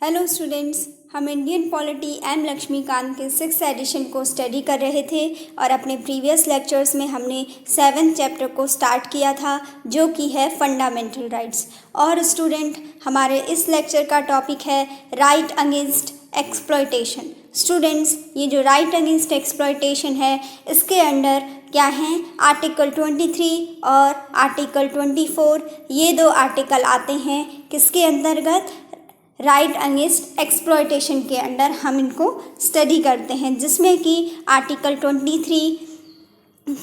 Hello students, हम Indian polity M Laxmikant के 6th addition को स्टडी कर रहे थे और अपने प्रीवियस लेक्चर्स में हमने 7th चैप्टर को स्टार्ट किया था जो कि है फंडामेंटल राइट्स। और स्टूडेंट, हमारे इस लेक्चर का टॉपिक है राइट अगेंस्ट एक्सप्लॉयटेशन। स्टूडेंट्स, ये जो राइट अगेंस्ट एक्सप्लॉयटेशन है इसके अंडर क्या हैं, आर्टिकल 23 और आर्टिकल 24, ये दो आर्टिकल आते हैं किसके अंतर्गत, राइट अगेंस्ट एक्सप्लॉयटेशन के अंडर हम इनको स्टडी करते हैं, जिसमें कि आर्टिकल 23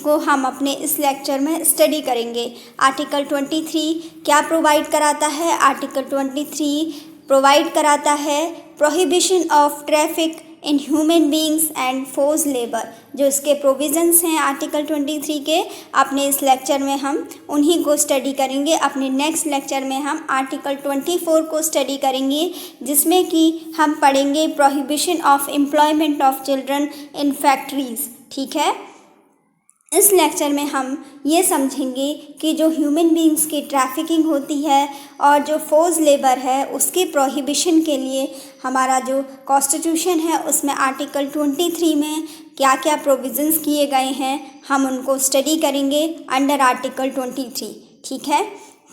को हम अपने इस लेक्चर में स्टडी करेंगे। आर्टिकल 23 क्या प्रोवाइड कराता है? आर्टिकल 23 प्रोवाइड कराता है prohibition of traffic in human beings and force labour. जो इसके प्रोविजंस हैं आर्टिकल 23 के, अपने इस लेक्चर में हम उन्हीं को स्टडी करेंगे। अपने नेक्स्ट लेक्चर में हम आर्टिकल 24 को स्टडी करेंगे, जिसमें कि हम पढ़ेंगे prohibition of employment of children in factories. ठीक है, इस लेक्चर में हम ये समझेंगे कि जो ह्यूमन बींग्स की ट्रैफिकिंग होती है और जो फोर्स लेबर है उसके प्रोहिबिशन के लिए हमारा जो कॉन्स्टिट्यूशन है उसमें आर्टिकल 23 में क्या क्या प्रोविजंस किए गए हैं, हम उनको स्टडी करेंगे अंडर आर्टिकल 23। ठीक है,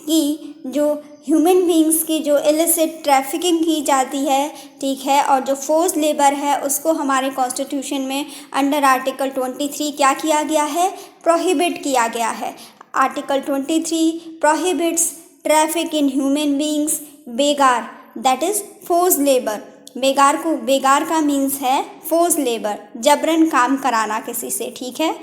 कि जो ह्यूमन बींग्स की जो इलिसिट ट्रैफिकिंग की जाती है, ठीक है, और जो फोर्स लेबर है उसको हमारे कॉन्स्टिट्यूशन में अंडर आर्टिकल 23 क्या किया गया है, प्रोहिबिट किया गया है। Article 23 prohibits traffic in human beings begar, that is force labour. Begar का मीन्स है फोर्स लेबर, जबरन काम कराना किसी से। ठीक है,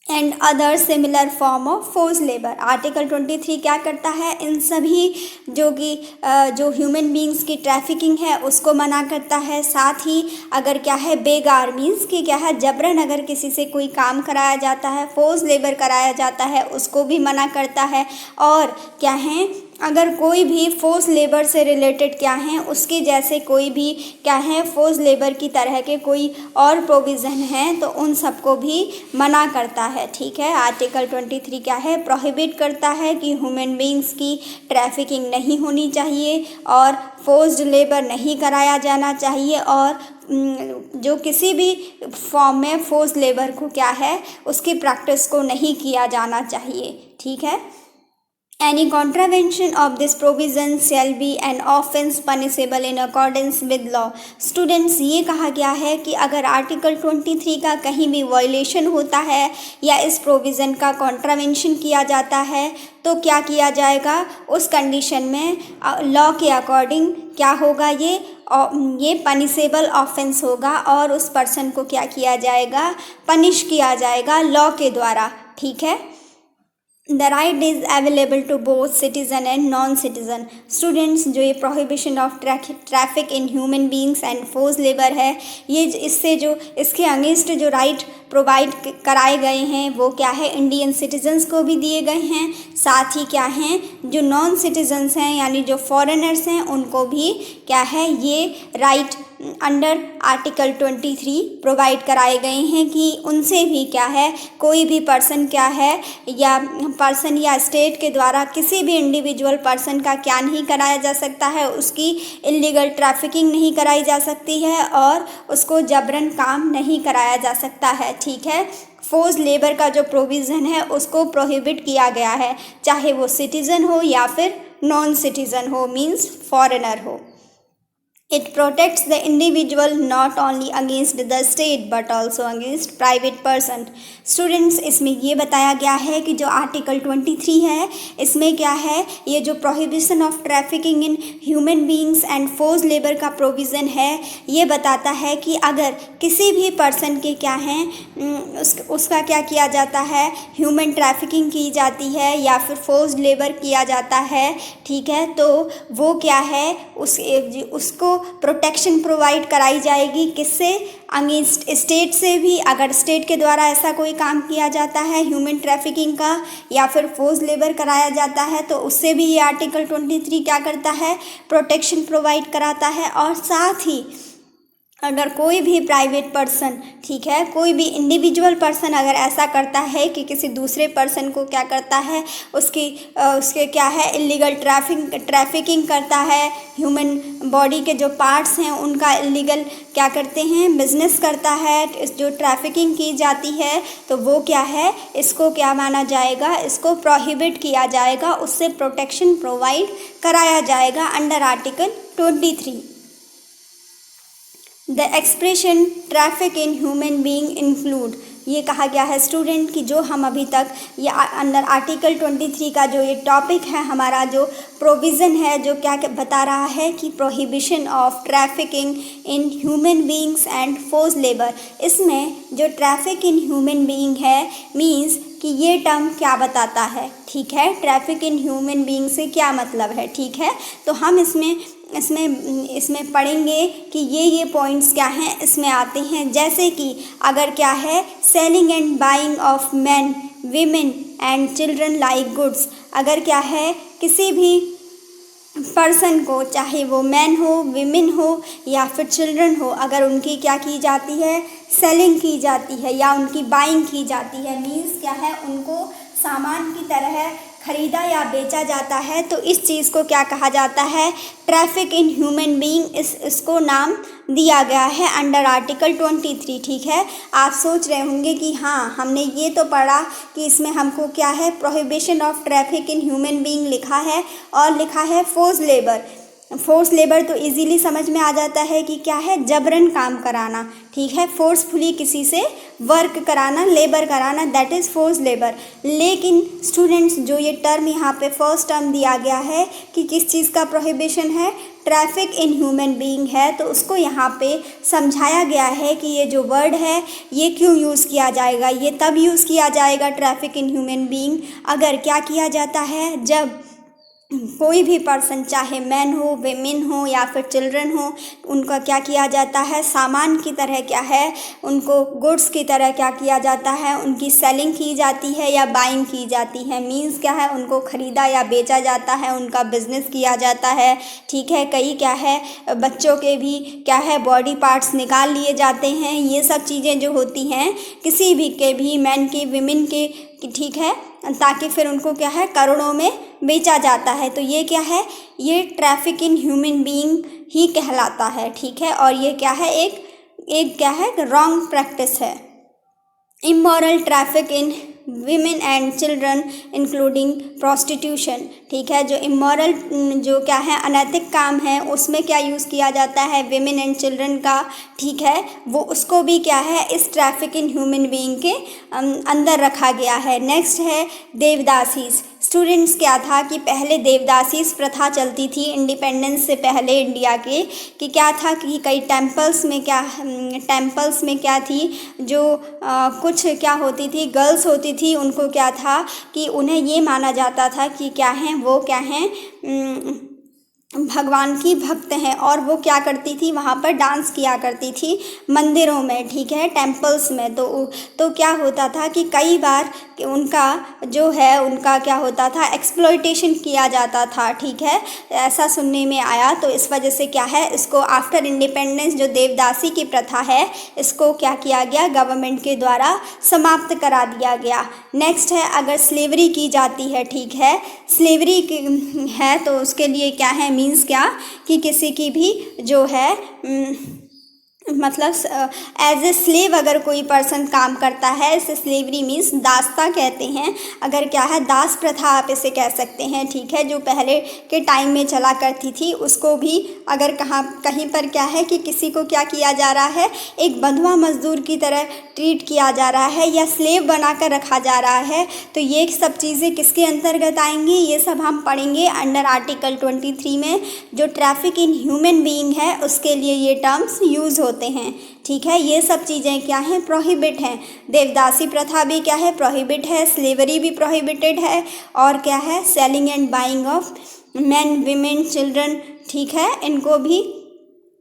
and other similar form of force labour. Article 23 क्या करता है, इन सभी जो ह्यूमन बींग्स की ट्रैफिकिंग है उसको मना करता है। साथ ही अगर क्या है, बेगार मीन्स कि क्या है, जबरन अगर किसी से कोई काम कराया जाता है, फोर्स लेबर कराया जाता है, उसको भी मना करता है। और क्या है, अगर कोई भी फोर्स लेबर से रिलेटेड क्या है, उसके जैसे कोई भी क्या है, फोर्स लेबर की तरह के कोई और प्रोविज़न हैं तो उन सबको भी मना करता है। ठीक है, आर्टिकल 23 क्या है, प्रोहिबिट करता है कि ह्यूमन बींग्स की ट्रैफिकिंग नहीं होनी चाहिए और फोर्स्ड लेबर नहीं कराया जाना चाहिए, और जो किसी भी फॉर्म में फोर्स लेबर को क्या है, उसकी प्रैक्टिस को नहीं किया जाना चाहिए। ठीक है, Any contravention of this provision shall be an offence punishable in accordance with law। Students, ये कहा गया है कि अगर आर्टिकल 23 का कहीं भी वायलेशन होता है या इस प्रोविज़न का कॉन्ट्रावेंशन किया जाता है तो क्या किया जाएगा, उस कंडीशन में लॉ के अकॉर्डिंग क्या होगा, ये पनिशेबल ऑफेंस होगा और उस पर्सन को क्या किया जाएगा, पनिश किया जाएगा लॉ के द्वारा। ठीक है, the right is available to both citizen and non citizen. Students, जो ये prohibition of traffic in human beings and force labour है, ये इससे जो इसके अगेंस्ट जो राइट प्रोवाइड कराए गए हैं वो क्या है, इंडियन सिटीजन्स को भी दिए गए हैं। साथ ही क्या हैं, जो नॉन सिटीजन्स हैं यानी जो फॉरेनर्स हैं उनको भी क्या है, ये राइट अंडर आर्टिकल 23 प्रोवाइड कराए गए हैं कि उनसे भी क्या है, कोई भी पर्सन क्या है या स्टेट के द्वारा किसी भी इंडिविजुअल पर्सन का क्या नहीं कराया जा सकता है, उसकी इलीगल ट्रैफिकिंग नहीं कराई जा सकती है और उसको जबरन काम नहीं कराया जा सकता है। ठीक है, फोर्स लेबर का जो प्रोविज़न है उसको प्रोहिबिट किया गया है, चाहे वो सिटीज़न हो या फिर नॉन सिटीज़न हो, मीन्स फॉरेनर हो। It protects the individual not only against the state but also against private person। Students, इसमें ये बताया गया है कि जो आर्टिकल 23 है इसमें क्या है, ये जो prohibition of trafficking in human beings and force labour का प्रोविज़न है, ये बताता है कि अगर किसी भी पर्सन के क्या हैं, उसका क्या किया जाता है, ह्यूमन ट्रैफिकिंग की जाती है या फिर फोर्स लेबर किया जाता है, ठीक है, तो वो क्या है, उसको प्रोटेक्शन प्रोवाइड कराई जाएगी, किससे, अगेंस्ट स्टेट से भी। अगर स्टेट के द्वारा ऐसा कोई काम किया जाता है ह्यूमन ट्रैफिकिंग का या फिर फोर्स लेबर कराया जाता है तो उससे भी ये आर्टिकल 23 क्या करता है, प्रोटेक्शन प्रोवाइड कराता है। और साथ ही अगर कोई भी प्राइवेट पर्सन, ठीक है, कोई भी इंडिविजुअल पर्सन अगर ऐसा करता है कि किसी दूसरे पर्सन को क्या करता है, उसके क्या है इलीगल ट्रैफिकिंग करता है, ह्यूमन बॉडी के जो पार्ट्स हैं उनका इलीगल क्या करते हैं बिजनेस करता है, जो ट्रैफिकिंग की जाती है तो वो क्या है, इसको क्या माना जाएगा, इसको प्रोहिबिट किया जाएगा, उससे प्रोटेक्शन प्रोवाइड कराया जाएगा under article 23। The expression traffic in human being include, ये कहा गया है स्टूडेंट कि जो हम अभी तक ये अंडर आर्टिकल 23 का जो ये टॉपिक है, हमारा जो प्रोविज़न है, जो क्या बता रहा है कि prohibition of trafficking in human beings and force labour. इसमें जो ट्रैफिक इन ह्यूमन बीइंग है मीन्स कि ये टर्म क्या बताता है, ठीक है, ट्रैफिक इन ह्यूमन बीइंग से क्या मतलब है, ठीक है। तो हम इसमें पढ़ेंगे कि ये पॉइंट्स क्या हैं, इसमें आते हैं, जैसे कि अगर क्या है selling and buying of man women and children like goods, अगर क्या है किसी भी पर्सन को, चाहे वो मैन हो, विमेन हो या फिर चिल्ड्रन हो, अगर उनकी क्या की जाती है, सेलिंग की जाती है या उनकी बाइंग की जाती है, मीन्स क्या है उनको सामान की तरह खरीदा या बेचा जाता है, तो इस चीज़ को क्या कहा जाता है, ट्रैफिक इन ह्यूमन बीइंग, इसको नाम दिया गया है अंडर आर्टिकल 23, ठीक है। आप सोच रहे होंगे कि हाँ हमने ये तो पढ़ा कि इसमें हमको क्या है prohibition of traffic in human being लिखा है और लिखा है फोर्स लेबर। फोर्स लेबर तो इजीली समझ में आ जाता है कि क्या है, जबरन काम कराना, ठीक है, फोर्सफुली किसी से वर्क कराना, लेबर कराना, दैट इज़ फोर्स लेबर। लेकिन स्टूडेंट्स जो ये टर्म यहाँ पे फर्स्ट टर्म दिया गया है कि किस चीज़ का प्रोहिबिशन है, ट्रैफिक इन ह्यूमन बीइंग है, तो उसको यहाँ पे समझाया गया है कि ये जो वर्ड है ये क्यों यूज़ किया जाएगा, ये तब यूज़ किया जाएगा ट्रैफिक इन ह्यूमन बीइंग अगर क्या किया जाता है, जब कोई भी पर्सन चाहे मैन हो, वेमेन हो या फिर चिल्ड्रन हो, उनका क्या किया जाता है, सामान की तरह क्या है, उनको गुड्स की तरह क्या किया जाता है, उनकी सेलिंग की जाती है या बाइंग की जाती है, मीन्स क्या है उनको ख़रीदा या बेचा जाता है, उनका बिजनेस किया जाता है, ठीक है। कई क्या है बच्चों के भी क्या है बॉडी पार्ट्स निकाल लिए जाते हैं, ये सब चीज़ें जो होती हैं किसी भी के भी, मैन के, विमेन के, ठीक है, ताकि फिर उनको क्या है करोड़ों में बेचा जाता है, तो ये क्या है, ये ट्रैफिक इन ह्यूमन बीइंग ही कहलाता है, ठीक है। और ये क्या है एक क्या है रॉन्ग प्रैक्टिस है। Immoral traffic in women and children including prostitution, ठीक है, जो इमोरल जो क्या है अनैतिक काम है उसमें क्या यूज़ किया जाता है, विमेन एंड चिल्ड्रन का, ठीक है, वो उसको भी क्या है इस ट्रैफिक इन ह्यूमन बीइंग के अंदर रखा गया है। नेक्स्ट है देवदासीज। स्टूडेंट्स क्या था कि पहले देवदासीज प्रथा चलती थी इंडिपेंडेंस से पहले इंडिया के, कि क्या था कि कई टेम्पल्स में क्या थी, जो कुछ क्या होती थी गर्ल्स होती थी, उनको क्या था कि उन्हें ये माना जाता था कि क्या हैं वो क्या हैं भगवान की भक्त हैं, और वो क्या करती थी वहाँ पर डांस किया करती थी मंदिरों में, ठीक है, टेम्पल्स में। तो क्या होता था कि कई बार उनका जो है उनका क्या होता था एक्सप्लॉयटेशन किया जाता था, ठीक है, ऐसा सुनने में आया। तो इस वजह से क्या है इसको आफ्टर इंडिपेंडेंस जो देवदासी की प्रथा है इसको क्या किया गया, गवर्नमेंट के द्वारा समाप्त करा दिया गया। नेक्स्ट है अगर स्लेवरी की जाती है, ठीक है, स्लेवरी है तो उसके लिए क्या है मीन्स क्या कि किसी की भी जो है मतलब एज ए स्लेव अगर कोई पर्सन काम करता है, इसे स्लेवरी मीन्स दासता कहते हैं। अगर क्या है दास प्रथा आप इसे कह सकते हैं, ठीक है, जो पहले के टाइम में चला करती थी, उसको भी अगर कहीं पर क्या है कि किसी को क्या किया जा रहा है एक बंधुआ मजदूर की तरह ट्रीट किया जा रहा है या स्लेव बनाकर रखा जा रहा है, तो ये सब चीज़ें किसके अंतर्गत आएंगी, ये सब हम पढ़ेंगे अंडर आर्टिकल 23 में। जो ट्रैफिक इन ह्यूमन बीइंग है उसके लिए ये टर्म्स यूज़ होते हैं, ठीक है। ये सब चीज़ें क्या हैं प्रोहिबिट हैं। देवदासी प्रथा भी क्या है प्रोहिबिट है, स्लेवरी भी प्रोहिबिटेड है, और क्या है selling and buying of man, women, children, ठीक है, इनको भी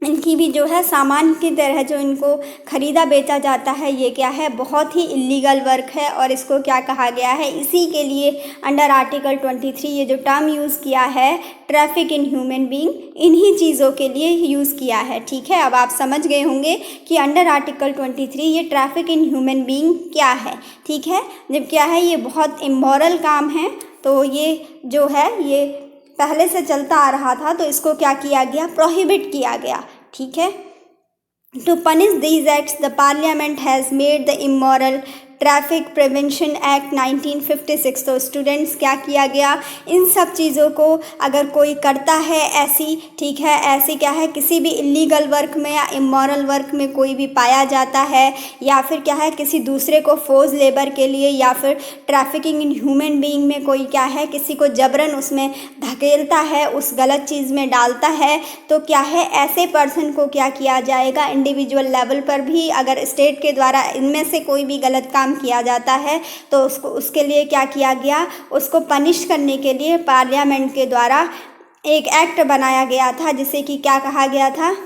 इनकी भी जो है सामान की तरह जो इनको ख़रीदा बेचा जाता है, ये क्या है, बहुत ही इलीगल वर्क है और इसको क्या कहा गया है। इसी के लिए अंडर आर्टिकल 23 ये जो टर्म यूज़ किया है, ट्रैफिक इन ह्यूमन बीइंग, इन्हीं चीज़ों के लिए यूज़ किया है। ठीक है, अब आप समझ गए होंगे कि अंडर आर्टिकल 23 ये ट्रैफिक इन ह्यूमन बीइंग क्या है। ठीक है, जब क्या है, ये बहुत इमोरल काम है, तो ये जो है ये पहले से चलता आ रहा था, तो इसको क्या किया गया, प्रोहिबिट किया गया। ठीक है, to punish these acts the parliament has made the immoral traffic prevention act 1956। तो स्टूडेंट्स क्या किया गया, इन सब चीज़ों को अगर कोई करता है ऐसी, ठीक है, ऐसी क्या है, किसी भी इलीगल वर्क में या इमोरल वर्क में कोई भी पाया जाता है, या फिर क्या है, किसी दूसरे को फोर्स लेबर के लिए, या फिर ट्रैफिकिंग इन ह्यूमन बीइंग में कोई क्या है, किसी को जबरन उसमें धकेलता है, उस गलत चीज़ में डालता है, तो क्या है, ऐसे पर्सन को क्या किया जाएगा, इंडिविजुअल लेवल पर भी अगर स्टेट के द्वारा इनमें से कोई भी गलत काम किया जाता है, तो उसके लिए क्या किया गया, उसको पनिश करने के लिए पार्लियामेंट के द्वारा एक एक्ट बनाया गया था, जिसे कि क्या कहा गया था,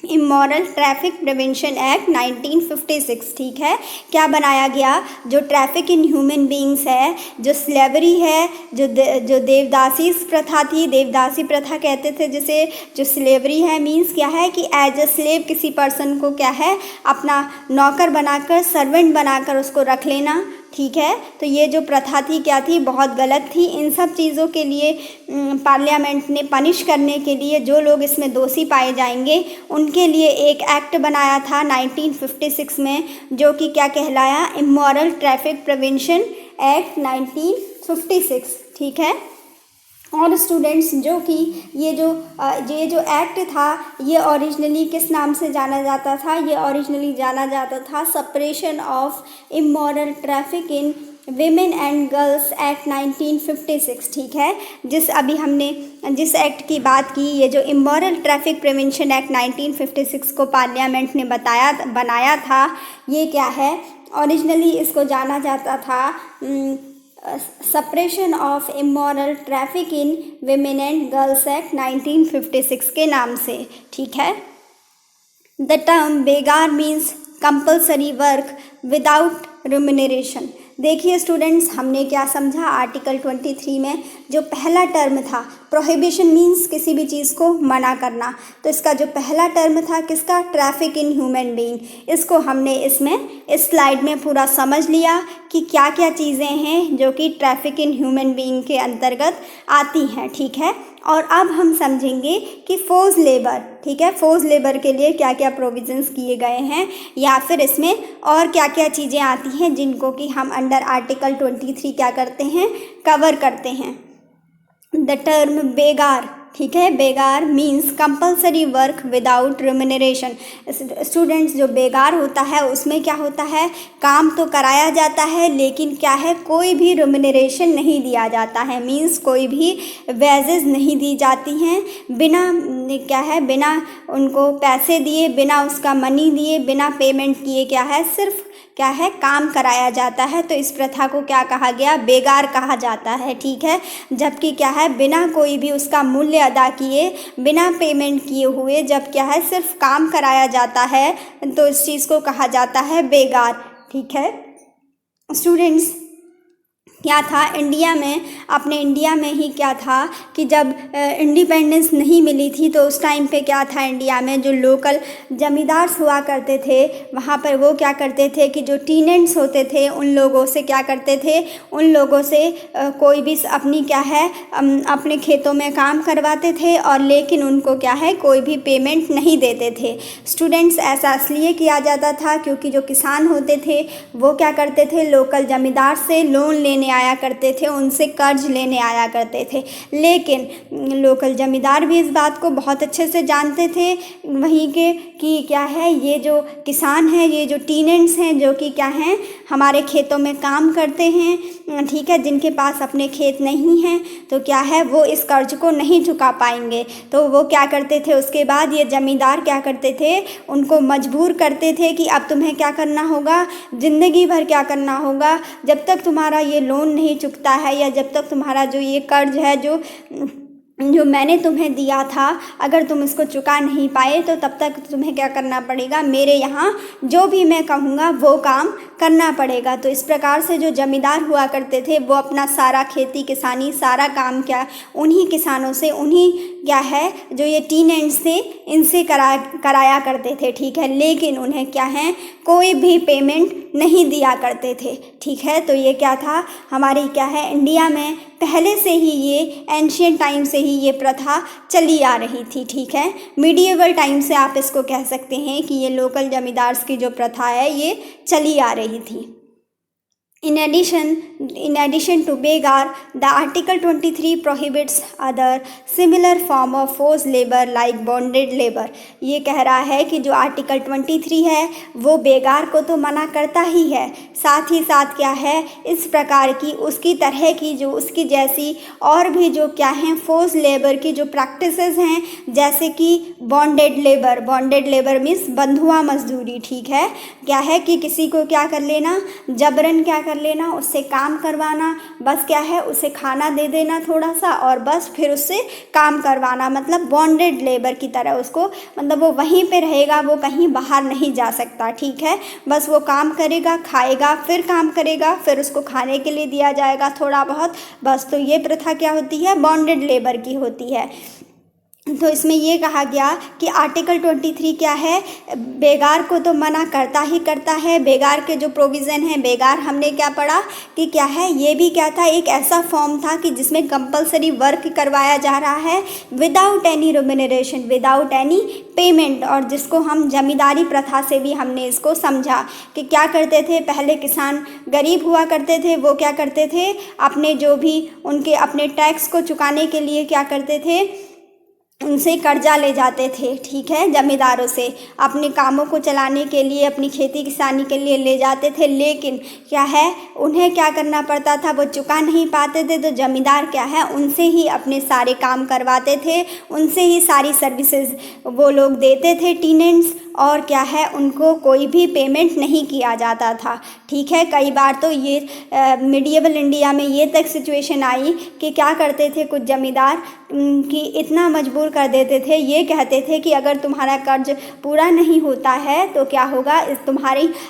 इमोरल ट्रैफिक प्रिवेंशन एक्ट 1956। ठीक है, क्या बनाया गया, जो ट्रैफिक इन ह्यूमन बीइंग्स है, जो स्लेवरी है, जो देवदासी प्रथा थी, देवदासी प्रथा कहते थे जिसे, जो स्लेवरी है, मीन्स क्या है कि एज अ स्लेव किसी पर्सन को क्या है, अपना नौकर बनाकर, सर्वेंट बनाकर उसको रख लेना। ठीक है, तो ये जो प्रथा थी क्या थी, बहुत गलत थी। इन सब चीज़ों के लिए पार्लियामेंट ने पनिश करने के लिए जो लोग इसमें दोषी पाए जाएंगे उनके लिए एक एक्ट बनाया था 1956 में, जो कि क्या कहलाया, इमोरल ट्रैफिक प्रिवेंशन एक्ट 1956। ठीक है, और स्टूडेंट्स जो कि ये जो एक्ट था, ये ओरिजिनली किस नाम से जाना जाता था, ये ओरिजिनली जाना जाता था suppression of immoral traffic in women and girls act 1956। ठीक है, अभी हमने जिस एक्ट की बात की, ये जो इमोरल ट्रैफिक प्रिवेंशन एक्ट 1956 को पार्लियामेंट ने बनाया था, ये क्या है, ओरिजिनली इसको जाना जाता था suppression of immoral traffic in women and girls act 1956 के नाम से। ठीक है, the term begar means compulsory work without remuneration. देखिए स्टूडेंट्स, हमने क्या समझा, आर्टिकल 23 में जो पहला टर्म था, प्रोहिबिशन मीन्स किसी भी चीज़ को मना करना, तो इसका जो पहला टर्म था किसका, ट्रैफिक इन ह्यूमन बीइंग, इसको हमने इस स्लाइड में पूरा समझ लिया कि क्या क्या चीज़ें हैं जो कि ट्रैफिक इन ह्यूमन बीइंग के अंतर्गत आती हैं। ठीक है, और अब हम समझेंगे कि फोर्स लेबर, ठीक है, फोर्स लेबर के लिए क्या क्या प्रोविजंस किए गए हैं, या फिर इसमें और क्या क्या चीज़ें आती हैं जिनको कि हम अंडर आर्टिकल 23 क्या करते हैं, कवर करते हैं। द टर्म बेगार, ठीक है, begar means compulsory work without remuneration. Students, जो बेगार होता है उसमें क्या होता है, काम तो कराया जाता है लेकिन क्या है, कोई भी रिम्यूनरेशन नहीं दिया जाता है, मीन्स कोई भी वेजेस नहीं दी जाती हैं, बिना क्या है, बिना उनको पैसे दिए, बिना उसका मनी दिए, बिना पेमेंट किए, क्या है, सिर्फ क्या है, काम कराया जाता है। तो इस प्रथा को क्या कहा गया, बेगार कहा जाता है। ठीक है, जबकि क्या है, बिना कोई भी उसका मूल्य अदा किए, बिना पेमेंट किए हुए जब क्या है, सिर्फ काम कराया जाता है, तो इस चीज़ को कहा जाता है बेगार। ठीक है स्टूडेंट्स, क्या था इंडिया में, अपने इंडिया में ही क्या था कि जब इंडिपेंडेंस नहीं मिली थी, तो उस टाइम पे क्या था, इंडिया में जो लोकल जमींदार हुआ करते थे, वहाँ पर वो क्या करते थे कि जो टीनेंट्स होते थे उन लोगों से क्या करते थे, उन लोगों से कोई भी अपनी क्या है, अपने खेतों में काम करवाते थे, और लेकिन उनको क्या है, कोई भी पेमेंट नहीं देते थे। स्टूडेंट्स, ऐसा इसलिए किया जाता था क्योंकि जो किसान होते थे वो क्या करते थे, लोकल जमींदार से लोन लेने आया करते थे, उनसे कर्ज लेने आया करते थे, लेकिन लोकल जमींदार भी इस बात को बहुत अच्छे से जानते थे वहीं के कि क्या है, ये जो किसान हैं, ये जो टीनेंट्स हैं, जो कि क्या हैं, हमारे खेतों में काम करते हैं, ठीक है, जिनके पास अपने खेत नहीं हैं, तो क्या है, वो इस कर्ज को नहीं चुका पाएंगे। तो वो क्या करते थे, उसके बाद ये जमींदार क्या करते थे, उनको मजबूर करते थे कि अब तुम्हें क्या करना होगा, ज़िंदगी भर क्या करना होगा, जब तक तुम्हारा ये लोन नहीं चुकता है, या जब तक तुम्हारा जो ये कर्ज है, जो जो मैंने तुम्हें दिया था, अगर तुम इसको चुका नहीं पाए तो तब तक तुम्हें क्या करना पड़ेगा, मेरे यहाँ जो भी मैं कहूँगा वो काम करना पड़ेगा। तो इस प्रकार से जो जमींदार हुआ करते थे वो अपना सारा खेती किसानी सारा काम क्या उन्हीं किसानों से, उन्हीं क्या है जो ये टीनेंट्स थे इनसे कराया करते थे, ठीक है। लेकिन उन्हें क्या है कोई भी पेमेंट नहीं दिया करते थे, ठीक है। तो ये क्या था हमारी क्या है इंडिया में पहले से ही ये एंशियंट टाइम से ही ये प्रथा चली आ रही थी, ठीक है। मीडिएवल टाइम से आप इसको कह सकते हैं कि ये लोकल जमींदार्स की जो प्रथा है ये चली आ रही थी। In addition to Begar, the Article 23 prohibits other similar form of forced labor like bonded labor। ये कह रहा है कि जो आर्टिकल 23 है वो बेगार को तो मना करता ही है, साथ ही साथ क्या है इस प्रकार की उसकी तरह की जो उसकी जैसी और भी जो क्या हैं फोर्स लेबर की जो प्रैक्टिसेस हैं, जैसे कि बॉन्डेड लेबर मीन्स बंधुआ मजदूरी, ठीक है। क्या है कि किसी को क्या कर लेना, जबरन क्या कर लेना, उससे काम करवाना, बस क्या है उसे खाना दे देना थोड़ा सा और बस फिर उससे काम करवाना, मतलब बॉन्डेड लेबर की तरह उसको, मतलब वो वहीं पे रहेगा, वो कहीं बाहर नहीं जा सकता, ठीक है। बस वो काम करेगा, खाएगा, फिर काम करेगा, फिर उसको खाने के लिए दिया जाएगा थोड़ा बहुत, बस। तो ये प्रथा क्या होती है, बॉन्डेड लेबर की होती है। तो इसमें ये कहा गया कि आर्टिकल 23 क्या है, बेगार को तो मना करता ही करता है। बेगार के जो प्रोविज़न है, बेगार हमने क्या पढ़ा कि क्या है, ये भी क्या था, एक ऐसा फॉर्म था कि जिसमें कंपलसरी वर्क करवाया जा रहा है without any remuneration, without any payment, और जिसको हम जमींदारी प्रथा से भी हमने इसको समझा कि क्या करते थे पहले किसान गरीब हुआ करते थे, वो क्या करते थे अपने जो भी उनके अपने टैक्स को चुकाने के लिए क्या करते थे, उनसे कर्जा ले जाते थे, ठीक है, जमींदारों से अपने कामों को चलाने के लिए, अपनी खेती किसानी के लिए ले जाते थे। लेकिन क्या है उन्हें क्या करना पड़ता था, वो चुका नहीं पाते थे तो जमींदार क्या है उनसे ही अपने सारे काम करवाते थे, उनसे ही सारी सर्विसेज वो लोग देते थे टीनेंट्स, और क्या है उनको कोई भी पेमेंट नहीं किया जाता था, ठीक है। कई बार तो ये मिडिएवल इंडिया में ये तक सिचुएशन आई कि क्या करते थे कुछ जमींदार कि इतना मजबूर कर देते थे, ये कहते थे कि अगर तुम्हारा कर्ज पूरा नहीं होता है तो क्या होगा,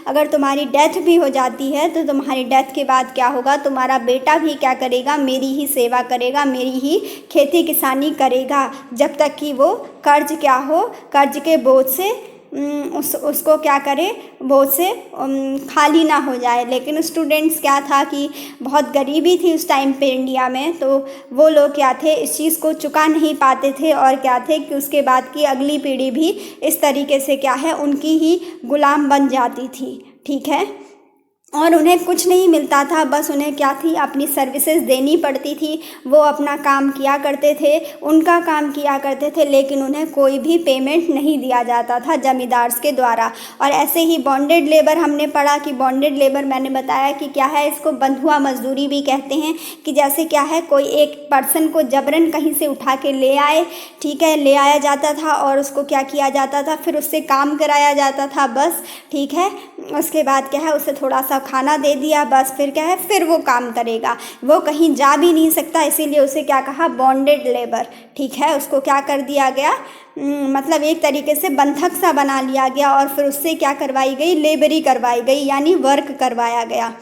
अगर तुम्हारी डेथ भी हो जाती है तो तुम्हारी डेथ के बाद क्या होगा, तुम्हारा बेटा भी क्या करेगा, मेरी ही सेवा करेगा, मेरी ही खेती किसानी करेगा, जब तक कि वो कर्ज क्या हो, कर्ज के बोझ से उसको क्या करे, बोझ से खाली ना हो जाए। लेकिन स्टूडेंट्स क्या था कि बहुत गरीबी थी उस टाइम पे इंडिया में, तो वो लोग क्या थे इस चीज़ को चुका नहीं पाते थे, और क्या थे कि उसके बाद की अगली पीढ़ी भी इस तरीके से क्या है उनकी ही गुलाम बन जाती थी, ठीक है। और उन्हें कुछ नहीं मिलता था, बस उन्हें क्या थी अपनी सर्विसेज देनी पड़ती थी, वो अपना काम किया करते थे, उनका काम किया करते थे, लेकिन उन्हें कोई भी पेमेंट नहीं दिया जाता था जमींदार्स के द्वारा। और ऐसे ही बॉन्डेड लेबर हमने पढ़ा कि बॉन्डेड लेबर मैंने बताया कि क्या है, इसको बंधुआ मजदूरी भी कहते हैं, कि जैसे क्या है कोई एक पर्सन को जबरन कहीं से उठा के ले आए, ठीक है, ले आया जाता था और उसको क्या किया जाता था, फिर उससे काम कराया जाता था, बस, ठीक है। उसके बाद क्या है उसे थोड़ा सा खाना दे दिया, बस, फिर क्या है फिर वो काम करेगा, वो कहीं जा भी नहीं सकता, इसीलिए उसे क्या कहा, बॉन्डेड लेबर, ठीक है। उसको क्या कर दिया गया, मतलब एक तरीके से बंधक सा बना लिया गया, और फिर उससे क्या करवाई गई, लेबरी करवाई गई, यानी वर्क करवाया गया।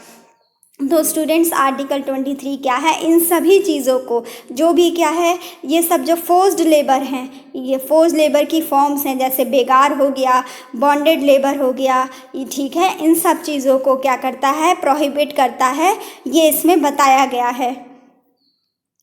तो स्टूडेंट्स आर्टिकल 23 क्या है, इन सभी चीज़ों को जो भी क्या है ये सब जो फोर्स्ड लेबर हैं, ये फोर्स्ड लेबर की फॉर्म्स हैं, जैसे बेगार हो गया, बॉन्डेड लेबर हो गया, ये ठीक है, इन सब चीज़ों को क्या करता है, प्रोहिबिट करता है, ये इसमें बताया गया है।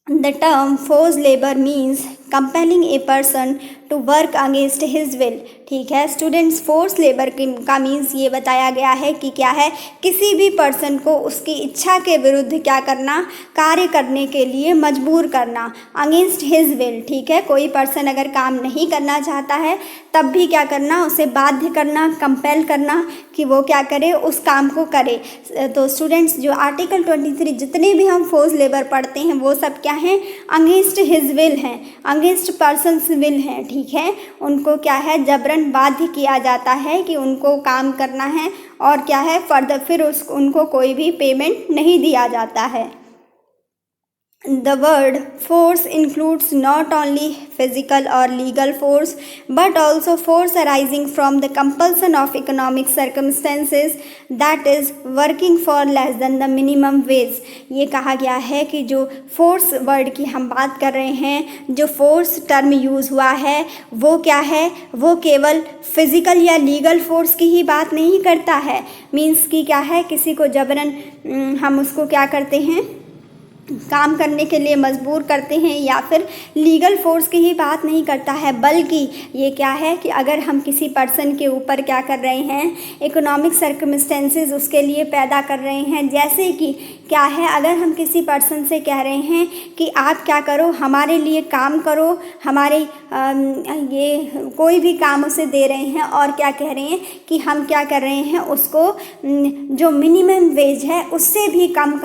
The term forced labor means compelling a person to work against his will, ठीक है। स्टूडेंट्स फोर्स लेबर का मीन्स ये बताया गया है कि क्या है, किसी भी पर्सन को उसकी इच्छा के विरुद्ध क्या करना, कार्य करने के लिए मजबूर करना, अगेंस्ट हिज विल, ठीक है। कोई पर्सन अगर काम नहीं करना चाहता है तब भी क्या करना, उसे बाध्य करना, कंपेल करना कि वो क्या करे, उस काम को करे। तो स्टूडेंट्स जो आर्टिकल 23 जितने भी हम फोर्स लेबर पढ़ते हैं वो सब क्या हैं, अगेंस्ट हिज विल हैं, अगेंस्ट पर्सन्स विल हैं, ठीक है। उनको क्या है जबरन बाध्य किया जाता है कि उनको काम करना है, और क्या है फर्दर फिर उनको कोई भी पेमेंट नहीं दिया जाता है। The word force includes not only physical or legal force but also force arising from the compulsion of economic circumstances, that is working for less than the minimum wage। ये कहा गया है कि जो फोर्स वर्ड की हम बात कर रहे हैं, जो फोर्स टर्म यूज़ हुआ है वो क्या है, वो केवल फिजिकल या लीगल फोर्स की ही बात नहीं करता है। मीन्स कि क्या है, किसी को जबरन हम उसको क्या करते हैं, काम करने के लिए मजबूर करते हैं, या फिर लीगल फोर्स की ही बात नहीं करता है, बल्कि ये क्या है कि अगर हम किसी पर्सन के ऊपर क्या कर रहे हैं, इकोनॉमिक सर्कमस्टेंसेस उसके लिए पैदा कर रहे हैं। जैसे कि क्या है, अगर हम किसी पर्सन से कह रहे हैं कि आप क्या करो, हमारे लिए काम करो, हमारे ये कोई भी काम उसे दे रहे हैं और क्या कह रहे हैं कि हम क्या कर रहे हैं, उसको जो मिनिमम वेज है उससे भी कम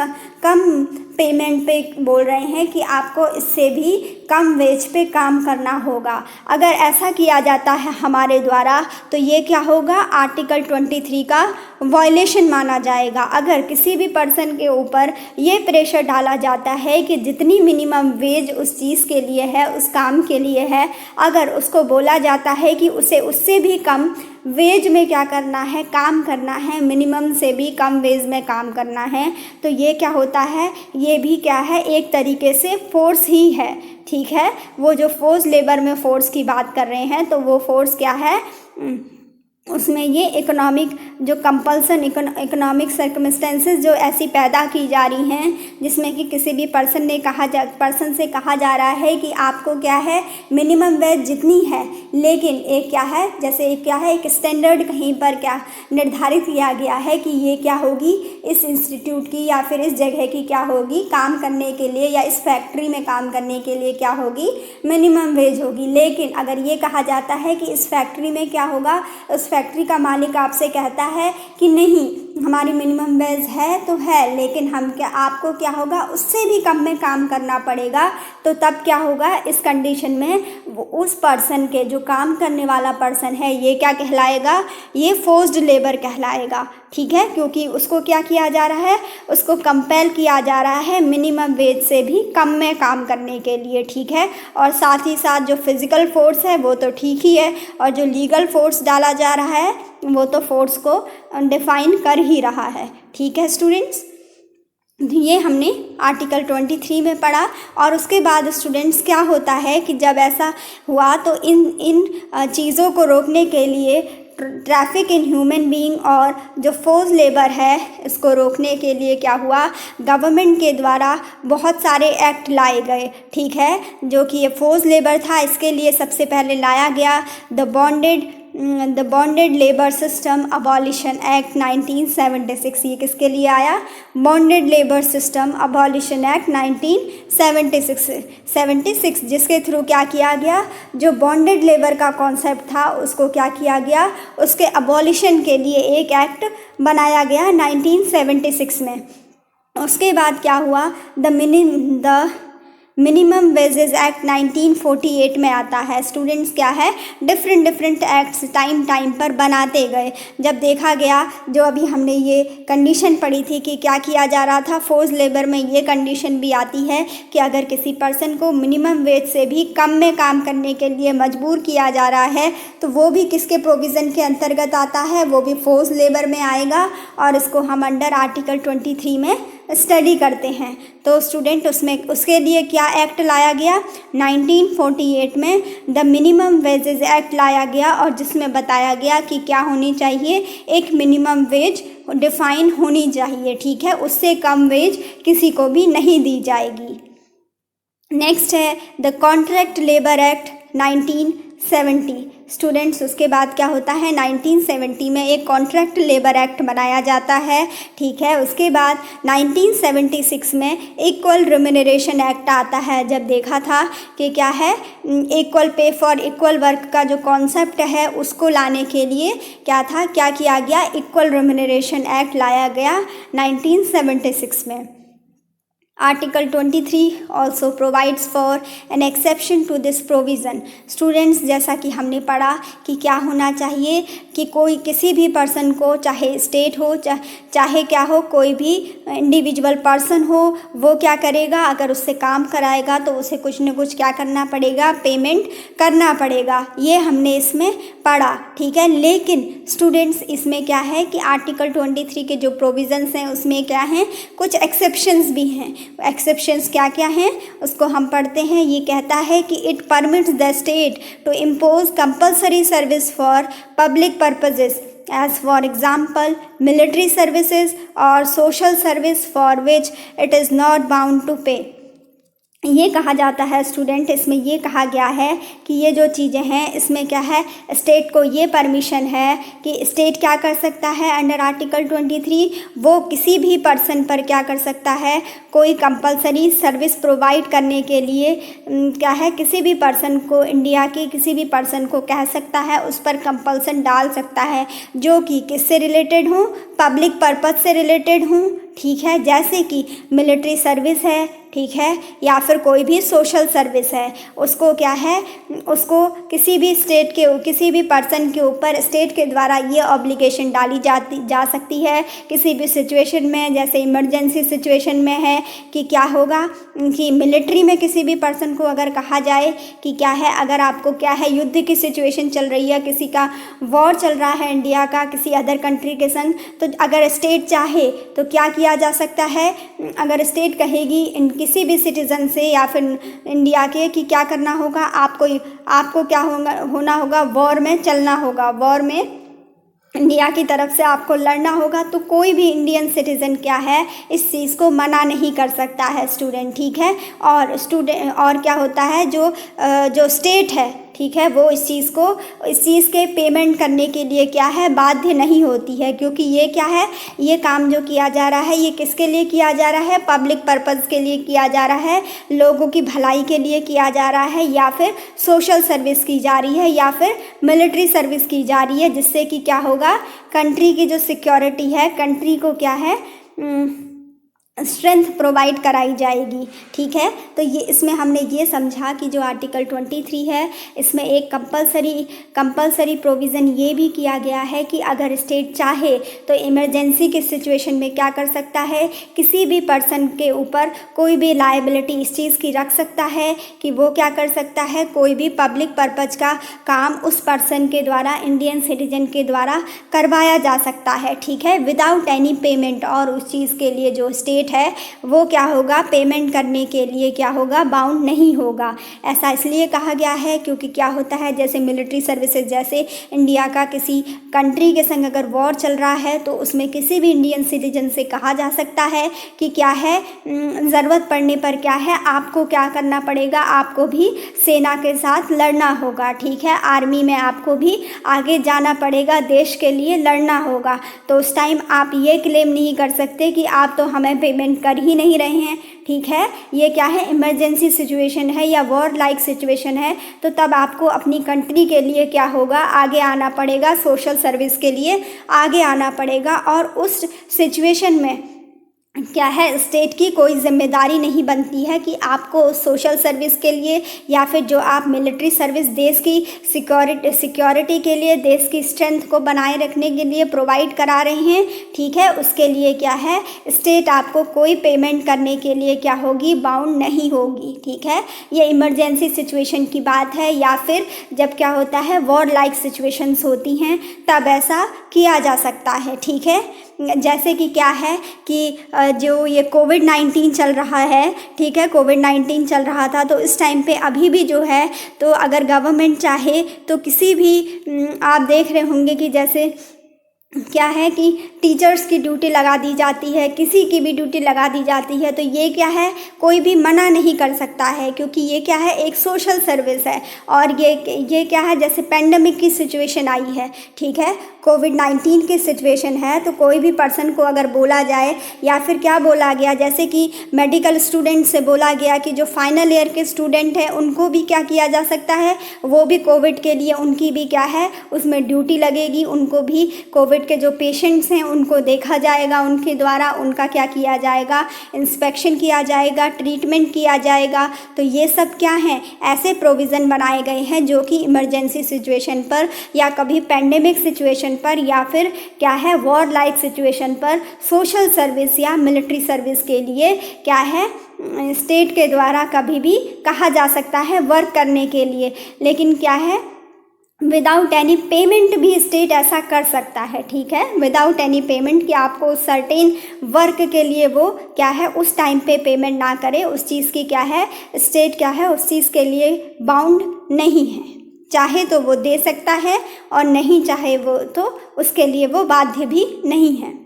पेमेंट पे बोल रहे हैं कि आपको इससे भी कम वेज पे काम करना होगा। अगर ऐसा किया जाता है हमारे द्वारा तो ये क्या होगा, आर्टिकल 23 का वायलेशन माना जाएगा। अगर किसी भी पर्सन के ऊपर ये प्रेशर डाला जाता है कि जितनी मिनिमम वेज उस चीज़ के लिए है, उस काम के लिए है, अगर उसको बोला जाता है कि उसे उससे भी कम वेज में क्या करना है, काम करना है, मिनिमम से भी कम वेज में काम करना है, तो ये क्या होता है, ये भी क्या है, एक तरीके से फोर्स ही है। ठीक है, वो जो फोर्स लेबर में फोर्स की बात कर रहे हैं तो वो फोर्स क्या है, उसमें ये इकोनॉमिक जो कंपल्सन, इकोनॉमिक सर्कमस्टेंसेस जो ऐसी पैदा की जा रही हैं, जिसमें कि किसी भी पर्सन से कहा जा रहा है कि आपको क्या है, मिनिमम वेज जितनी है, लेकिन एक क्या है, जैसे एक क्या है, एक स्टैंडर्ड कहीं पर क्या निर्धारित किया गया है कि ये क्या होगी, इस इंस्टीट्यूट की या फिर इस जगह की क्या होगी, काम करने के लिए या इस फैक्ट्री में काम करने के लिए क्या होगी, मिनिमम वेज होगी। लेकिन अगर ये कहा जाता है कि इस फैक्ट्री में क्या होगा, उस फैक्ट्री का मालिक आपसे कहता है कि नहीं, हमारी मिनिमम वेज है तो है, लेकिन हम क्या, आपको क्या होगा, उससे भी कम में काम करना पड़ेगा, तो तब क्या होगा, इस कंडीशन में उस पर्सन के, जो काम करने वाला पर्सन है, ये क्या कहलाएगा, ये फोर्स्ड लेबर कहलाएगा। ठीक है, क्योंकि उसको क्या किया जा रहा है, उसको कंपेल किया जा रहा है मिनिमम वेज से भी कम में काम करने के लिए। ठीक है, और साथ ही साथ जो फिजिकल फोर्स है वो तो ठीक ही है, और जो लीगल फोर्स डाला जा रहा है वो तो फोर्स को डिफाइन कर ही रहा है। ठीक है स्टूडेंट्स, ये हमने आर्टिकल 23 में पढ़ा। और उसके बाद स्टूडेंट्स क्या होता है कि जब ऐसा हुआ तो इन चीज़ों को रोकने के लिए ट्रैफिक इन ह्यूमन बीइंग और जो फोर्स लेबर है, इसको रोकने के लिए क्या हुआ, गवर्नमेंट के द्वारा बहुत सारे एक्ट लाए गए। ठीक है, जो कि ये फोर्स लेबर था, इसके लिए सबसे पहले लाया गया the bonded labour system abolition act 1976। ये किसके लिए आया, bonded labour system abolition act 1976, जिसके थ्रू क्या किया गया, जो बॉन्डेड लेबर का कॉन्सेप्ट था उसको क्या किया गया, उसके अबॉलिशन के लिए एक एक्ट बनाया गया 1976 में। उसके बाद क्या हुआ, द मिनिमम वेजेस एक्ट 1948 में आता है। स्टूडेंट्स क्या है, डिफरेंट एक्ट्स टाइम पर बनाते गए। जब देखा गया, जो अभी हमने ये कंडीशन पढ़ी थी कि क्या किया जा रहा था, फोर्स लेबर में ये कंडीशन भी आती है कि अगर किसी पर्सन को मिनिमम वेज से भी कम में काम करने के लिए मजबूर किया जा रहा है तो वो भी किसके प्रोविज़न के अंतर्गत आता है, वो भी फोर्स लेबर में आएगा, और इसको हम अंडर आर्टिकल 23 में स्टडी करते हैं। तो स्टूडेंट उसके लिए क्या एक्ट लाया गया, 1948 में द मिनिमम वेजेस एक्ट लाया गया, और जिसमें बताया गया कि क्या होनी चाहिए, एक मिनिमम वेज डिफाइन होनी चाहिए। ठीक है, उससे कम वेज किसी को भी नहीं दी जाएगी। नेक्स्ट है the contract labour act 1970। Students उसके बाद क्या होता है, 1970 में एक कॉन्ट्रैक्ट लेबर एक्ट बनाया जाता है। ठीक है, उसके बाद 1976 में इक्वल रिम्यूनरेशन एक्ट आता है। जब देखा था कि क्या है, equal pay for equal work का जो कॉन्सेप्ट है उसको लाने के लिए क्या था, क्या किया गया, इक्वल रिम्यूनरेशन एक्ट लाया गया 1976 में। Article 23 also provides for an exception to this provision. Students, जैसा कि हमने पढ़ा कि क्या होना चाहिए कि कोई किसी भी पर्सन को, चाहे स्टेट हो चाहे क्या हो, कोई भी इंडिविजुअल पर्सन हो, वो क्या करेगा, अगर उससे काम कराएगा तो उसे कुछ न कुछ क्या करना पड़ेगा, पेमेंट करना पड़ेगा। ये हमने इसमें पढ़ा, ठीक है। लेकिन स्टूडेंट्स, इसमें क्या है कि आर्टिकल 23 के जो प्रोविजंस हैं उसमें क्या हैं, कुछ एक्सेप्शंस भी हैं। एक्सेप्शंस क्या क्या हैं उसको हम पढ़ते हैं। ये कहता है कि it permits the state to impose compulsory service for public purposes as for example military services or social service for which it is not bound to pay। ये कहा जाता है स्टूडेंट, इसमें ये कहा गया है कि ये जो चीज़ें हैं इसमें क्या है, स्टेट को ये परमिशन है कि स्टेट क्या कर सकता है अंडर आर्टिकल 23, वो किसी भी पर्सन पर क्या कर सकता है, कोई कंपलसरी सर्विस प्रोवाइड करने के लिए क्या है, किसी भी पर्सन को, इंडिया के किसी भी पर्सन को कह सकता है, उस पर कंपल्सन डाल सकता है जो कि किससे रिलेटेड हो, पब्लिक पर्पस से रिलेटेड हूँ, ठीक है। जैसे कि मिलिट्री सर्विस है, ठीक है, या फिर कोई भी सोशल सर्विस है, उसको क्या है, उसको किसी भी स्टेट के, किसी भी पर्सन के ऊपर स्टेट के द्वारा ये ऑब्लिगेशन डाली जा सकती है किसी भी सिचुएशन में। जैसे इमरजेंसी सिचुएशन में है कि क्या होगा कि मिलिट्री में किसी भी पर्सन को अगर कहा जाए कि क्या है, अगर आपको क्या है, युद्ध की सिचुएशन चल रही है, किसी का वॉर चल रहा है इंडिया का किसी अदर कंट्री के संग, तो अगर स्टेट चाहे तो क्या किया जा सकता है, अगर स्टेट कहेगी किसी भी सिटीज़न से या फिर इंडिया के कि क्या करना होगा, आपको क्या होना होगा, वॉर में चलना होगा, वॉर में इंडिया की तरफ से आपको लड़ना होगा, तो कोई भी इंडियन सिटीज़न क्या है, इस चीज़ को मना नहीं कर सकता है स्टूडेंट, ठीक है। और क्या होता है, जो स्टेट है, ठीक है, वो इस चीज़ के पेमेंट करने के लिए क्या है, बाध्य नहीं होती है, क्योंकि ये क्या है, ये काम जो किया जा रहा है ये किसके लिए किया जा रहा है, पब्लिक पर्पज़ के लिए किया जा रहा है, लोगों की भलाई के लिए किया जा रहा है, या फिर सोशल सर्विस की जा रही है, या फिर मिलिट्री सर्विस की जा रही है, जिससे कि क्या होगा, कंट्री की जो सिक्योरिटी है, कंट्री को क्या है, स्ट्रेंथ प्रोवाइड कराई जाएगी, ठीक है। तो ये इसमें हमने ये समझा कि जो आर्टिकल 23 है इसमें एक कंपलसरी प्रोविज़न ये भी किया गया है कि अगर स्टेट चाहे तो इमरजेंसी की सिचुएशन में क्या कर सकता है, किसी भी पर्सन के ऊपर कोई भी लायबिलिटी इस चीज़ की रख सकता है कि वो क्या कर सकता है, कोई भी पब्लिक पर्पज़ का काम उस पर्सन के द्वारा, इंडियन सिटीजन के द्वारा करवाया जा सकता है, ठीक है, विदाउट एनी पेमेंट। और उस चीज़ के लिए जो स्टेट है वो क्या होगा, पेमेंट करने के लिए क्या होगा, बाउंड नहीं होगा। ऐसा इसलिए कहा गया है क्योंकि क्या होता है, जैसे मिलिट्री सर्विसेज, जैसे इंडिया का किसी कंट्री के संग अगर वॉर चल रहा है तो उसमें किसी भी इंडियन सिटीजन से कहा जा सकता है कि क्या है, ज़रूरत पड़ने पर क्या है, आपको क्या करना पड़ेगा, आपको भी सेना के साथ लड़ना होगा, ठीक है, आर्मी में आपको भी आगे जाना पड़ेगा, देश के लिए लड़ना होगा। तो उस टाइम आप ये क्लेम नहीं कर सकते कि आप तो हमें पेमेंट कर ही नहीं रहे हैं, ठीक है। ये क्या है, इमरजेंसी सिचुएशन है या वॉर लाइक सिचुएशन है, तो तब आपको अपनी कंट्री के लिए क्या होगा, आगे आना पड़ेगा, सोशल सर्विस के लिए आगे आना पड़ेगा। और उस सिचुएशन में क्या है, स्टेट की कोई जिम्मेदारी नहीं बनती है कि आपको सोशल सर्विस के लिए या फिर जो आप मिलिट्री सर्विस देश की सिक्योरिटी के लिए, देश की स्ट्रेंथ को बनाए रखने के लिए प्रोवाइड करा रहे हैं, ठीक है, उसके लिए क्या है, स्टेट आपको कोई पेमेंट करने के लिए क्या होगी, बाउंड नहीं होगी, ठीक है। ये इमरजेंसी सिचुएशन की बात है, या फिर जब क्या होता है, वॉर लाइक सिचुएशंस होती हैं तब ऐसा किया जा सकता है, ठीक है। जैसे कि क्या है कि जो ये कोविड-19 चल रहा है, ठीक है, कोविड-19 चल रहा था, तो इस टाइम पे अभी भी जो है, तो अगर गवर्नमेंट चाहे तो किसी भी, आप देख रहे होंगे कि जैसे क्या है कि टीचर्स की ड्यूटी लगा दी जाती है, किसी की भी ड्यूटी लगा दी जाती है, तो ये क्या है, कोई भी मना नहीं कर सकता है, क्योंकि ये क्या है, एक सोशल सर्विस है। और ये क्या है, जैसे पेंडेमिक की सिचुएशन आई है, ठीक है, कोविड-19 की सिचुएशन है, तो कोई भी पर्सन को अगर बोला जाए, या फिर क्या बोला गया, जैसे कि मेडिकल स्टूडेंट से बोला गया कि जो फाइनल ईयर के स्टूडेंट हैं उनको भी क्या किया जा सकता है, वो भी कोविड के लिए उनकी भी क्या है, उसमें ड्यूटी लगेगी, उनको भी कोविड कोविड के जो पेशेंट्स हैं उनको देखा जाएगा, उनके द्वारा उनका क्या किया जाएगा, इंस्पेक्शन किया जाएगा, ट्रीटमेंट किया जाएगा। तो ये सब क्या हैं, ऐसे प्रोविज़न बनाए गए हैं जो कि इमरजेंसी सिचुएशन पर या कभी पैंडेमिक सिचुएशन पर या फिर क्या है वॉर लाइक सिचुएशन पर सोशल सर्विस या मिलिट्री सर्विस के लिए क्या है स्टेट के द्वारा कभी भी कहा जा सकता है वर्क करने के लिए। लेकिन क्या है, विदाउट एनी पेमेंट भी स्टेट ऐसा कर सकता है, ठीक है, विदाउट एनी पेमेंट कि आपको सर्टेन वर्क के लिए वो क्या है उस टाइम पे पेमेंट ना करे, उस चीज़ की क्या है स्टेट क्या है उस चीज़ के लिए बाउंड नहीं है। चाहे तो वो दे सकता है और नहीं चाहे वो तो उसके लिए वो बाध्य भी नहीं है।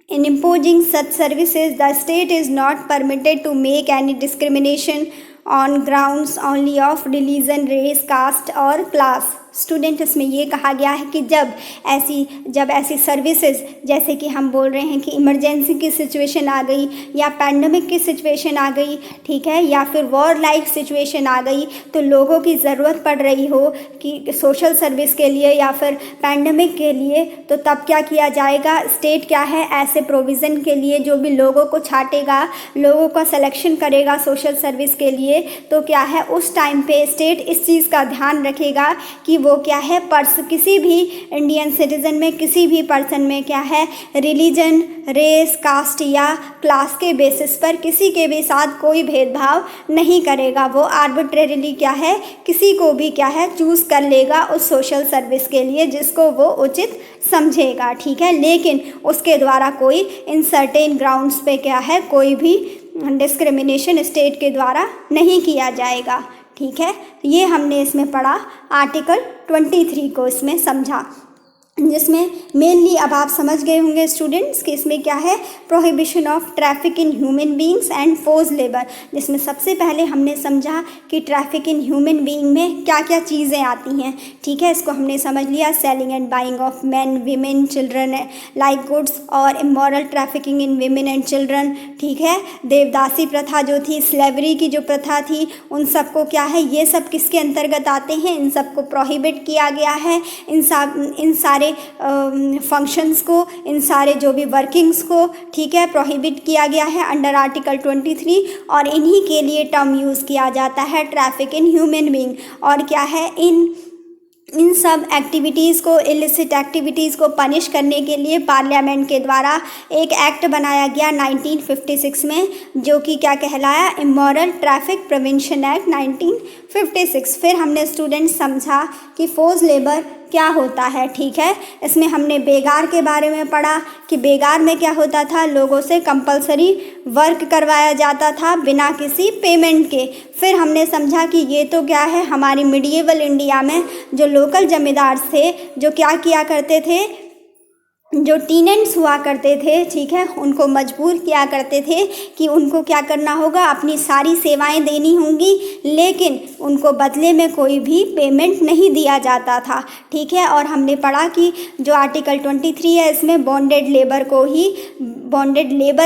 In imposing such services, the state is not permitted to make any discrimination on grounds only of religion, race, caste और class। स्टूडेंट इसमें ये कहा गया है कि जब ऐसी सर्विसेज जैसे कि हम बोल रहे हैं कि इमरजेंसी की सिचुएशन आ गई या पैंडमिक की सिचुएशन आ गई, ठीक है, या फिर वॉर लाइक सिचुएशन आ गई, तो लोगों की ज़रूरत पड़ रही हो कि सोशल सर्विस के लिए या फिर पैंडमिक के लिए, तो तब क्या किया जाएगा, स्टेट क्या है ऐसे प्रोविज़न के लिए जो भी लोगों को छांटेगा, लोगों का सिलेक्शन करेगा सोशल सर्विस के लिए, तो क्या है उस टाइम पे स्टेट इस चीज़ का ध्यान रखेगा कि वो क्या है किसी भी इंडियन सिटीज़न में किसी भी पर्सन में क्या है रिलीजन, रेस, कास्ट या क्लास के बेसिस पर किसी के भी साथ कोई भेदभाव नहीं करेगा। वो आर्बिट्रेरीली क्या है किसी को भी क्या है चूज़ कर लेगा उस सोशल सर्विस के लिए जिसको वो उचित समझेगा, ठीक है, लेकिन उसके द्वारा कोई इन सर्टेन ग्राउंड्स पे क्या है कोई भी डिस्क्रिमिनेशन स्टेट के द्वारा नहीं किया जाएगा, ठीक है। ये हमने इसमें पढ़ा आर्टिकल 23 को इसमें समझा, जिसमें मेनली अब आप समझ गए होंगे स्टूडेंट्स कि इसमें क्या है prohibition of traffic in human beings and force labour, जिसमें सबसे पहले हमने समझा कि ट्रैफिक इन ह्यूमन बीइंग में क्या क्या चीज़ें आती हैं, ठीक है, इसको हमने समझ लिया। Selling and buying of man, women, children like goods और immoral trafficking in women and children, ठीक है। देवदासी प्रथा जो थी, स्लेवरी की जो प्रथा थी, उन सबको क्या है ये सब किसके अंतर्गत आते हैं, इन सबको प्रोहिबिट किया गया है। इन सारे फंक्शंस को, इन सारे जो भी वर्किंग्स को, ठीक है, प्रोहिबिट किया गया है अंडर आर्टिकल 23 और इन्हीं के लिए टर्म यूज़ किया जाता है ट्रैफिक इन ह्यूमन बीइंग। और क्या है इन सब एक्टिविटीज़ को, इलिसिट एक्टिविटीज़ को पनिश करने के लिए पार्लियामेंट के द्वारा एक एक्ट बनाया गया 1956 में, जो कि क्या कहलाया इमोरल ट्रैफिक प्रिवेंशन एक्ट 1956। फिर हमने स्टूडेंट समझा कि फोर्स लेबर क्या होता है, ठीक है। इसमें हमने बेगार के बारे में पढ़ा कि बेगार में क्या होता था, लोगों से कंपलसरी वर्क करवाया जाता था बिना किसी पेमेंट के। फिर हमने समझा कि ये तो क्या है हमारी मिडिएवल इंडिया में जो लोकल जमींदार थे जो क्या किया करते थे, जो टीनेंट्स हुआ करते थे, ठीक है, उनको मजबूर किया करते थे कि उनको क्या करना होगा, अपनी सारी सेवाएं देनी होंगी, लेकिन उनको बदले में कोई भी पेमेंट नहीं दिया जाता था, ठीक है। और हमने पढ़ा कि जो आर्टिकल 23 है इसमें बॉन्डेड लेबर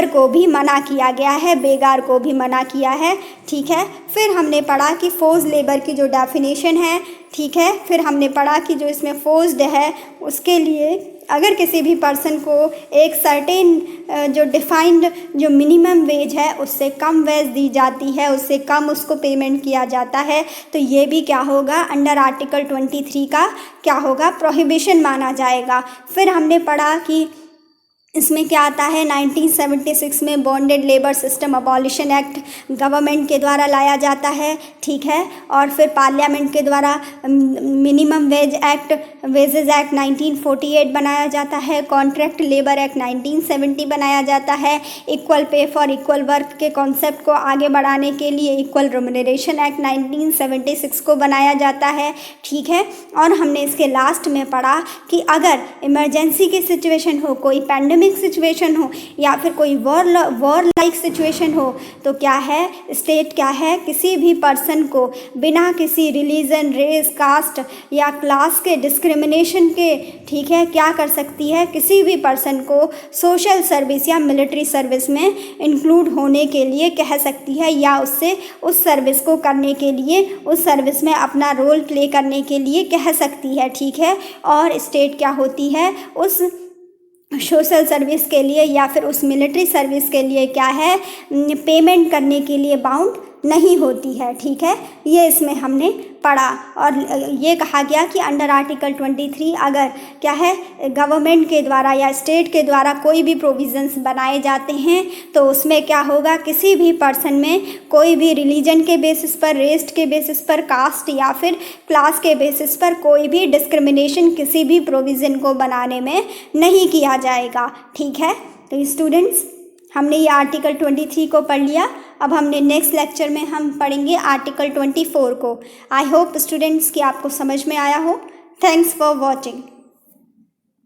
को भी मना किया गया है, बेगार को भी मना किया है, ठीक है। फिर हमने पढ़ा कि फोर्स लेबर की जो डेफिनेशन है, ठीक है, फिर हमने पढ़ा कि जो इसमें फोर्स्ड है उसके लिए अगर किसी भी पर्सन को एक सर्टेन जो डिफाइंड जो मिनिमम वेज है उससे कम वेज दी जाती है, उससे कम उसको पेमेंट किया जाता है, तो ये भी क्या होगा अंडर आर्टिकल 23 का क्या होगा प्रोहिबिशन माना जाएगा। फिर हमने पढ़ा कि इसमें क्या आता है 1976 में bonded labour system abolition act government के द्वारा लाया जाता है, ठीक है। और फिर पार्लियामेंट के द्वारा minimum wage act, wages act 1948 बनाया जाता है, कॉन्ट्रैक्ट लेबर एक्ट 1970 बनाया जाता है, equal pay for equal work के कॉन्सेप्ट को आगे बढ़ाने के लिए इक्वल रिम्यूनरेशन एक्ट 1976 को बनाया जाता है, ठीक है। और हमने इसके लास्ट में पढ़ा कि अगर इमरजेंसी की सिचुएशन हो, कोई पैंडेमिक पैंडेमिक सिचुएशन हो या फिर कोई वॉर लाइक सिचुएशन हो, तो क्या है, स्टेट क्या है, किसी भी पर्सन को बिना किसी रिलीजन, रेस, कास्ट या क्लास के डिस्क्रिमिनेशन के, ठीक है, क्या कर सकती है, किसी भी पर्सन को सोशल सर्विस या मिलिट्री सर्विस में इंक्लूड होने के लिए कह सकती है या उससे उस सर्विस को करने के लिए, उस सर्विस में अपना रोल प्ले करने के लिए कह सकती है, ठीक है। और स्टेट क्या होती है, उस सोशल सर्विस के लिए या फिर उस मिलिट्री सर्विस के लिए क्या है, पेमेंट करने के लिए बाउंड नहीं होती है, ठीक है। ये इसमें हमने पढ़ा और ये कहा गया कि अंडर आर्टिकल 23 अगर क्या है, गवर्नमेंट के द्वारा या स्टेट के द्वारा कोई भी प्रोविजंस बनाए जाते हैं तो उसमें क्या होगा, किसी भी पर्सन में कोई भी रिलीजन के बेसिस पर, रेस के बेसिस पर, कास्ट या फिर क्लास के बेसिस पर कोई भी डिस्क्रिमिनेशन किसी भी प्रोविज़न को बनाने में नहीं किया जाएगा, ठीक है। तो स्टूडेंट्स, हमने ये आर्टिकल 23 को पढ़ लिया। अब हमने नेक्स्ट लेक्चर में हम पढ़ेंगे आर्टिकल 24 को। आई होप स्टूडेंट्स कि आपको समझ में आया हो। Thanks for watching.